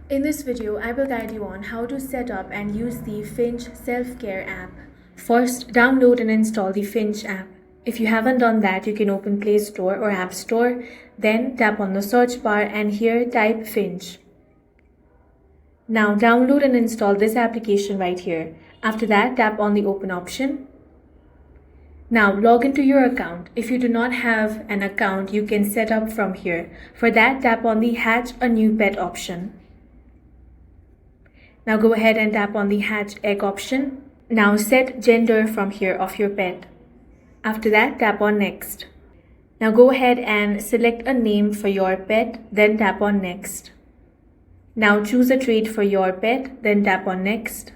In this video, I will guide you on how to set up and use the Finch Self Care app. First, download and install the Finch app. If you haven't done that, you can open Play Store or App Store, then tap on the search bar and here type Finch. Now download and install this application right here. After that, tap on the Open option. Now log into your account. If you do not have an account, you can set up from here. For that, tap on the Hatch a New Pet option. Now go ahead and tap on the Hatch Egg option. Now set gender from here of your pet. After that, tap on Next. Now go ahead and select a name for your pet, then tap on Next. Now choose a trait for your pet, then tap on Next.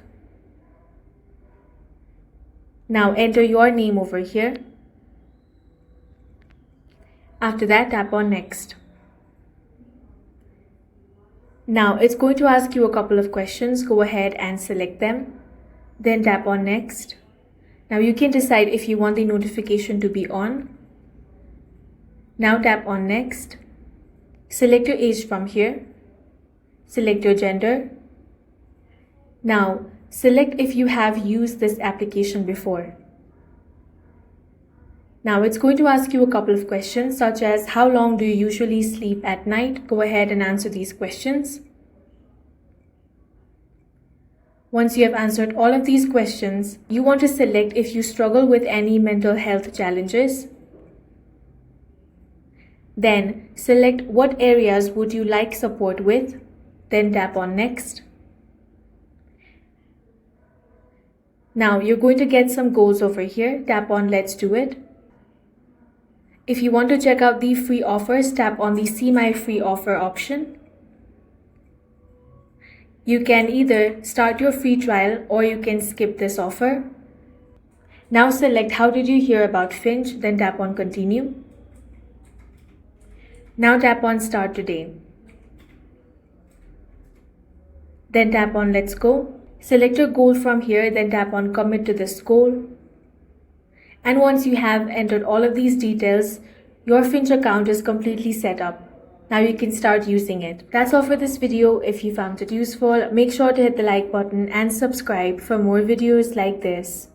Now enter your name over here. After that, tap on Next. Now it's going to ask you a couple of questions. Go ahead and select them. Then tap on Next. Now you can decide if you want the notification to be on. Now tap on Next. Select your age from here. Select your gender. Now select if you have used this application before. Now it's going to ask you a couple of questions such as how long do you usually sleep at night? Go ahead and answer these questions. Once you have answered all of these questions, you want to select if you struggle with any mental health challenges. Then select what areas would you like support with. Then tap on Next. Now you're going to get some goals over here. Tap on Let's Do It. If you want to check out the free offers, tap on the See My Free Offer option. You can either start your free trial or you can skip this offer. Now select How did you hear about Finch? Then tap on Continue. Now tap on Start Today. Then tap on Let's Go. Select your goal from here, then tap on Commit to this goal. And once you have entered all of these details, your Finch account is completely set up. Now you can start using it. That's all for this video. If you found it useful, make sure to hit the like button and subscribe for more videos like this.